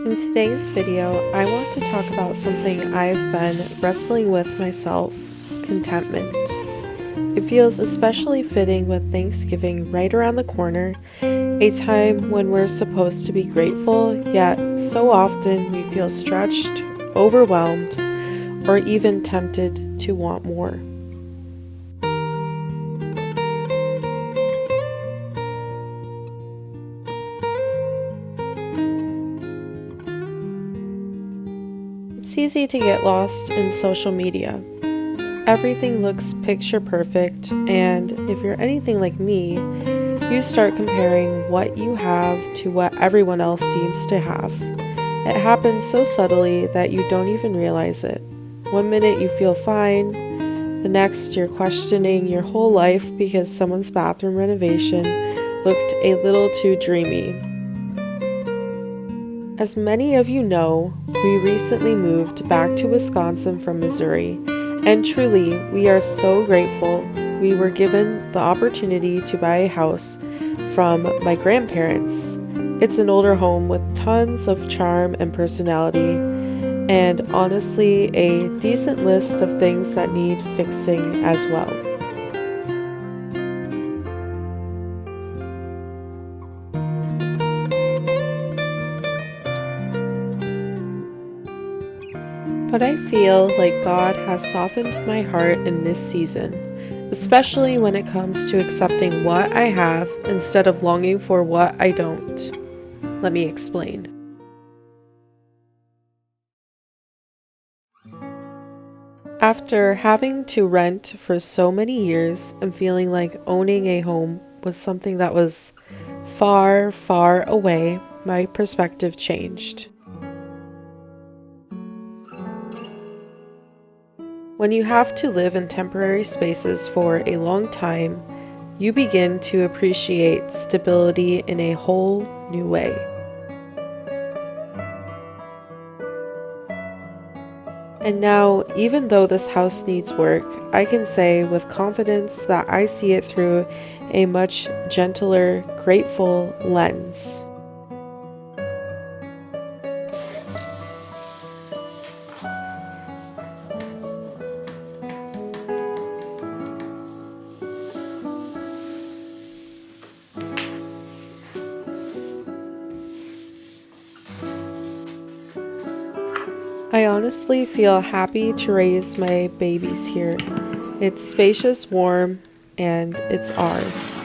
In today's video, I want to talk about something I've been wrestling with myself: contentment. It feels especially fitting with Thanksgiving right around the corner, a time when we're supposed to be grateful, yet so often we feel stretched, overwhelmed, or even tempted to want more. It's easy to get lost in social media. Everything looks picture perfect, and if you're anything like me, you start comparing what you have to what everyone else seems to have. It happens so subtly that you don't even realize it. One minute you feel fine, the next you're questioning your whole life because someone's bathroom renovation looked a little too dreamy. As many of you know, we recently moved back to Wisconsin from Missouri, and truly, we are so grateful we were given the opportunity to buy a house from my grandparents. It's an older home with tons of charm and personality, and honestly, a decent list of things that need fixing as well. But I feel like God has softened my heart in this season, especially when it comes to accepting what I have instead of longing for what I don't. Let me explain. After having to rent for so many years and feeling like owning a home was something that was far, far away, my perspective changed. When you have to live in temporary spaces for a long time, you begin to appreciate stability in a whole new way. And now, even though this house needs work, I can say with confidence that I see it through a much gentler, grateful lens. I honestly feel happy to raise my babies here. It's spacious, warm, and it's ours.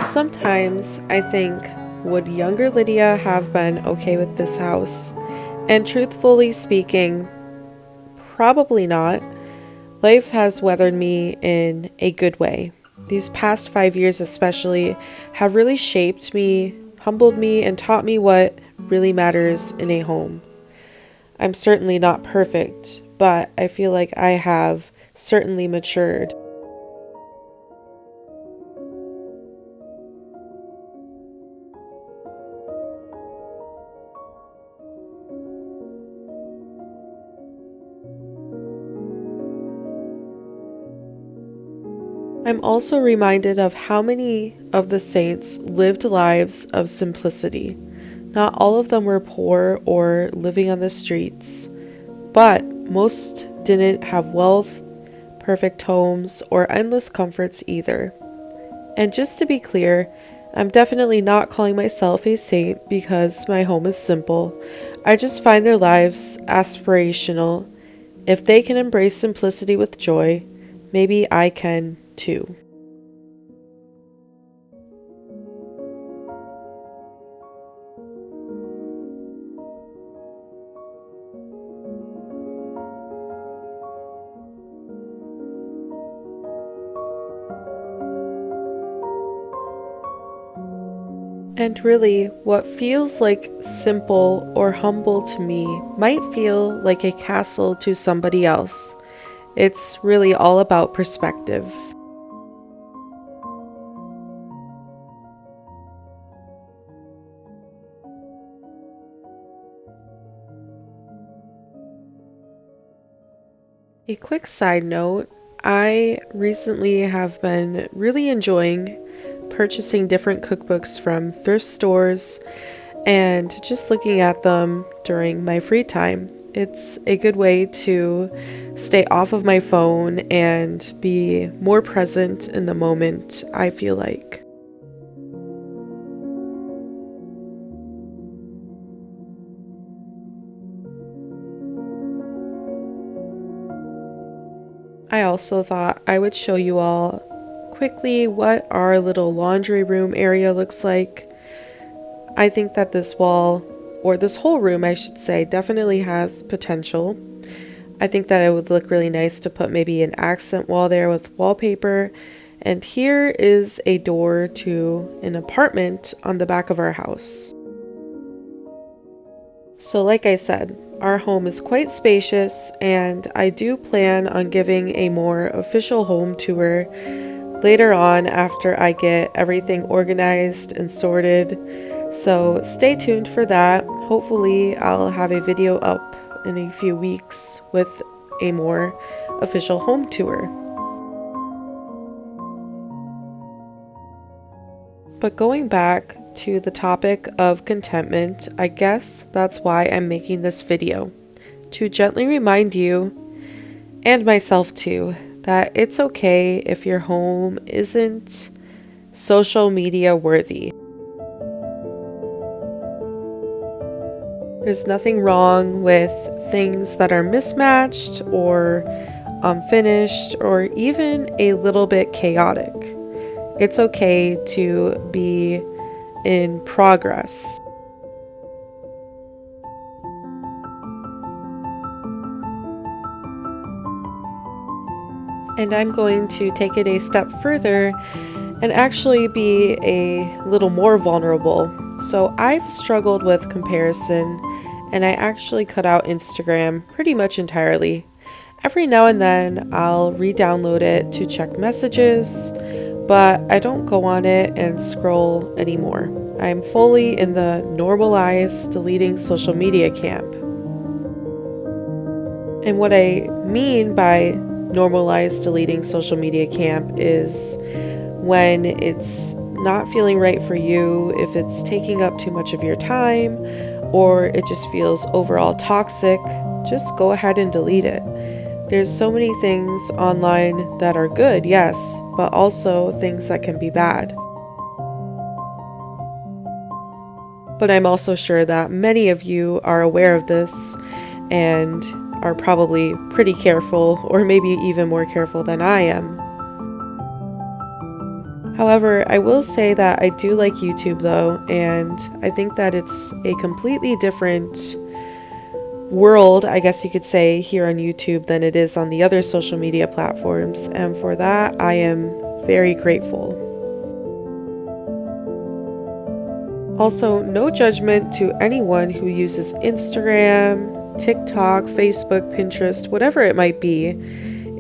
Sometimes I think, would younger Lydia have been okay with this house? And truthfully speaking, probably not. Life has weathered me in a good way. These past 5 years especially have really shaped me, humbled me, and taught me what really matters in a home. I'm certainly not perfect, but I feel like I have certainly matured. I'm also reminded of how many of the saints lived lives of simplicity. Not all of them were poor or living on the streets, but most didn't have wealth, perfect homes, or endless comforts either. And just to be clear, I'm definitely not calling myself a saint because my home is simple. I just find their lives aspirational. If they can embrace simplicity with joy, maybe I can too. And really, what feels like simple or humble to me might feel like a castle to somebody else. It's really all about perspective. A quick side note, I recently have been really enjoying purchasing different cookbooks from thrift stores and just looking at them during my free time. It's a good way to stay off of my phone and be more present in the moment, I feel like. I also thought I would show you all quickly what our little laundry room area looks like. I think that this wall, or this whole room I should say, definitely has potential. I think that it would look really nice to put maybe an accent wall there with wallpaper. And here is a door to an apartment on the back of our house. So like I said, our home is quite spacious, and I do plan on giving a more official home tour later on after I get everything organized and sorted. So stay tuned for that. Hopefully I'll have a video up in a few weeks with a more official home tour. But going back to the topic of contentment, I guess that's why I'm making this video, to gently remind you, and myself too, that it's okay if your home isn't social media worthy. There's nothing wrong with things that are mismatched or unfinished or even a little bit chaotic. It's okay to be in progress. And I'm going to take it a step further and actually be a little more vulnerable. So I've struggled with comparison, and I actually cut out Instagram pretty much entirely. Every now and then I'll re-download it to check messages, but I don't go on it and scroll anymore. I'm fully in the normalized deleting social media camp. And what I mean by normalized deleting social media camp is when it's not feeling right for you, if it's taking up too much of your time, or it just feels overall toxic, just go ahead and delete it. There's so many things online that are good, yes, but also things that can be bad. But I'm also sure that many of you are aware of this and are probably pretty careful, or maybe even more careful than I am. However, I will say that I do like YouTube though, and I think that it's a completely different world, I guess you could say, here on YouTube than it is on the other social media platforms, and for that I am very grateful. Also, no judgment to anyone who uses Instagram, TikTok, Facebook, Pinterest, whatever it might be.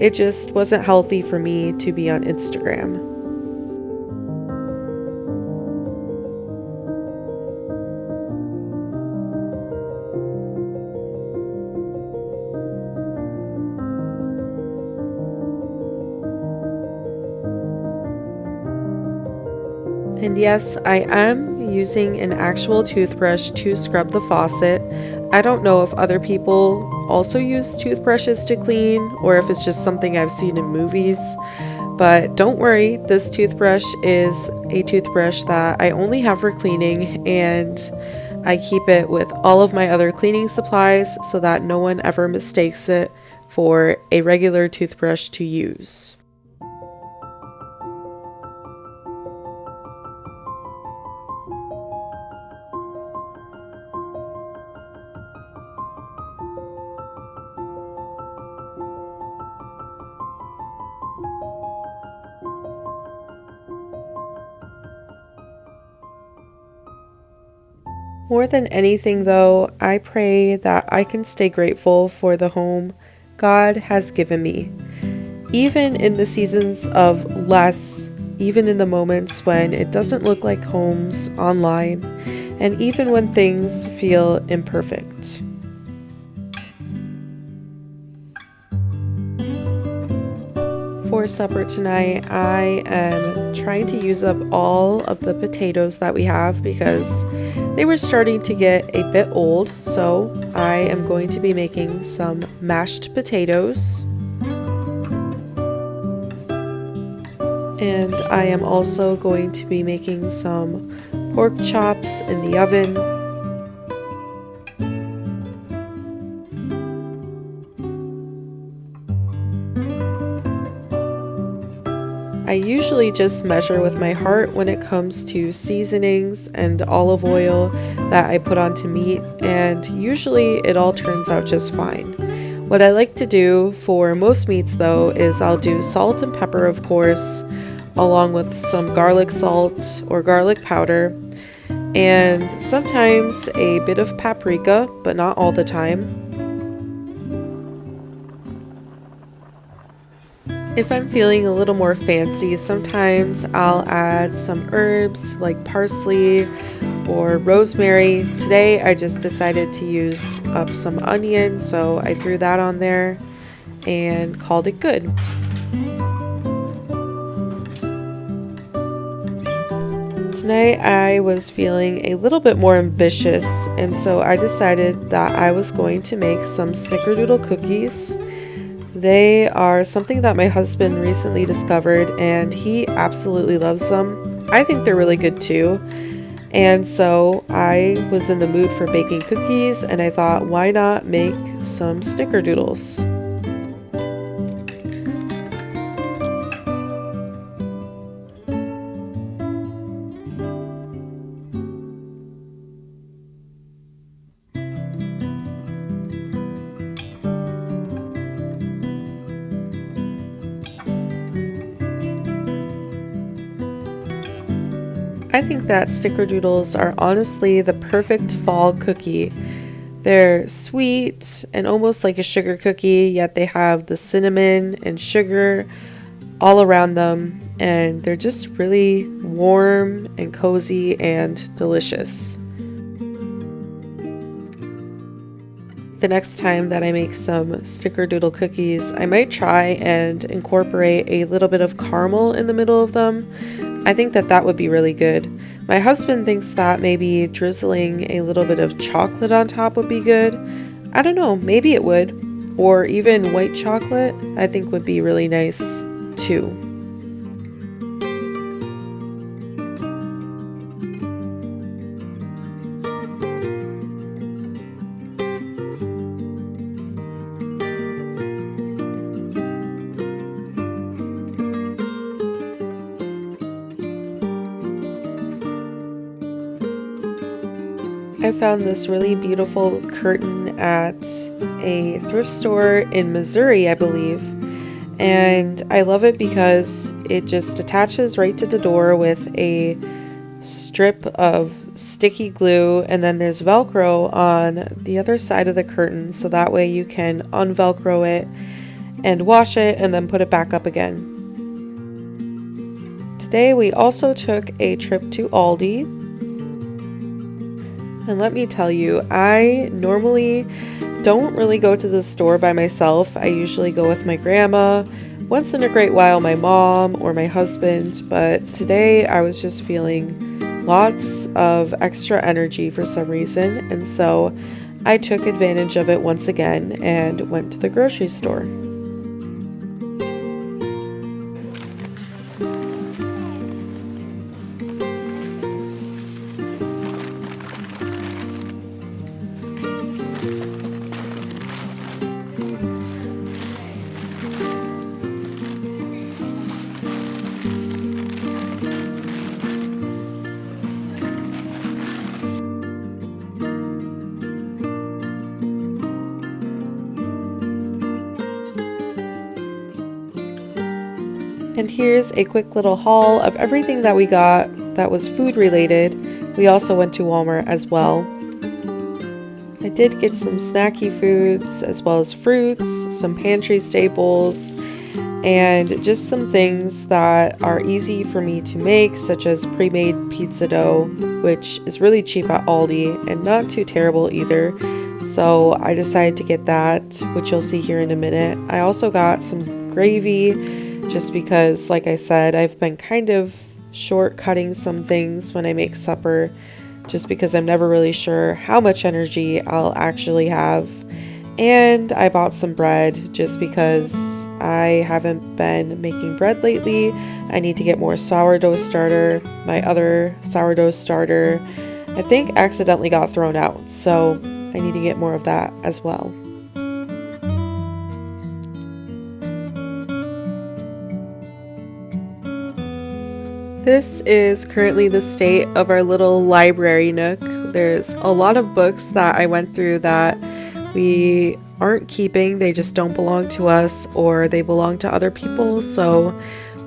It just wasn't healthy for me to be on Instagram. And yes, I am using an actual toothbrush to scrub the faucet. I don't know if other people also use toothbrushes to clean, or if it's just something I've seen in movies. But don't worry, this toothbrush is a toothbrush that I only have for cleaning, and I keep it with all of my other cleaning supplies so that no one ever mistakes it for a regular toothbrush to use. More than anything though, I pray that I can stay grateful for the home God has given me. Even in the seasons of less, even in the moments when it doesn't look like homes online, and even when things feel imperfect. For supper tonight, I am trying to use up all of the potatoes that we have because they were starting to get a bit old. So I am going to be making some mashed potatoes. And I am also going to be making some pork chops in the oven. I usually just measure with my heart when it comes to seasonings and olive oil that I put onto meat, and usually it all turns out just fine. What I like to do for most meats though is I'll do salt and pepper, of course, along with some garlic salt or garlic powder, and sometimes a bit of paprika, but not all the time. If I'm feeling a little more fancy, sometimes I'll add some herbs like parsley or rosemary. Today I just decided to use up some onion, so I threw that on there and called it good. Tonight I was feeling a little bit more ambitious, and so I decided that I was going to make some snickerdoodle cookies. They are something that my husband recently discovered, and he absolutely loves them. I think they're really good too. And so I was in the mood for baking cookies, and I thought, why not make some snickerdoodles? I think that snickerdoodles are honestly the perfect fall cookie. They're sweet and almost like a sugar cookie, yet they have the cinnamon and sugar all around them, and they're just really warm and cozy and delicious. The next time that I make some snickerdoodle cookies, I might try and incorporate a little bit of caramel in the middle of them. I think that that would be really good. My husband thinks that maybe drizzling a little bit of chocolate on top would be good. I don't know, maybe it would. Or even white chocolate, I think would be really nice too. I found this really beautiful curtain at a thrift store in Missouri, I believe, and I love it because it just attaches right to the door with a strip of sticky glue, and then there's Velcro on the other side of the curtain, so that way you can unvelcro it and wash it and then put it back up again. Today we also took a trip to Aldi. And let me tell you, I normally don't really go to the store by myself. I usually go with my grandma, once in a great while my mom or my husband, but today I was just feeling lots of extra energy for some reason, and so I took advantage of it once again and went to the grocery store. And here's a quick little haul of everything that we got that was food related. We also went to Walmart as well. I did get some snacky foods as well as fruits, some pantry staples, and just some things that are easy for me to make, such as pre-made pizza dough, which is really cheap at Aldi and not too terrible either. So I decided to get that, which you'll see here in a minute. I also got some gravy just because, like I said, I've been kind of shortcutting some things when I make supper just because I'm never really sure how much energy I'll actually have. And I bought some bread just because I haven't been making bread lately. I need to get more sourdough starter. My other sourdough starter, I think, accidentally got thrown out, so I need to get more of that as well. This is currently the state of our little library nook. There's a lot of books that I went through that we aren't keeping. They just don't belong to us, or they belong to other people. So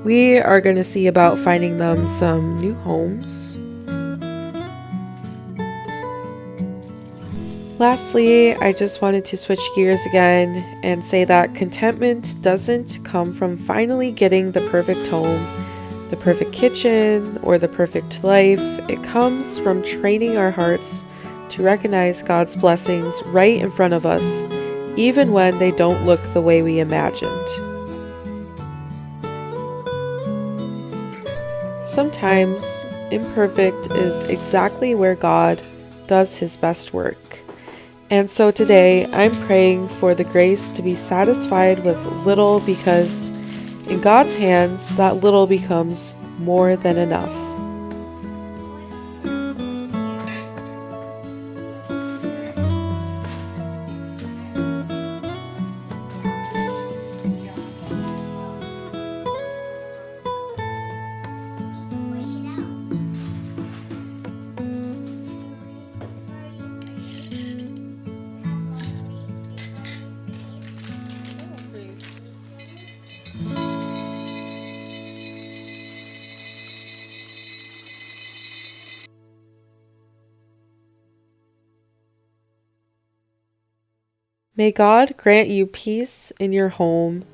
we are going to see about finding them some new homes. Lastly, I just wanted to switch gears again and say that contentment doesn't come from finally getting the perfect home, the perfect kitchen, or the perfect life. It comes from training our hearts to recognize God's blessings right in front of us, even when they don't look the way we imagined. Sometimes imperfect is exactly where God does his best work. And so today I'm praying for the grace to be satisfied with little, because in God's hands that little becomes more than enough. May God grant you peace in your home,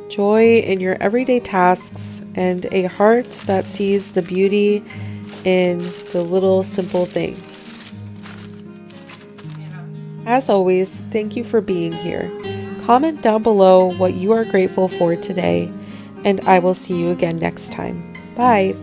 joy in your everyday tasks, and a heart that sees the beauty in the little simple things. As always, thank you for being here. Comment down below what you are grateful for today, and I will see you again next time. Bye.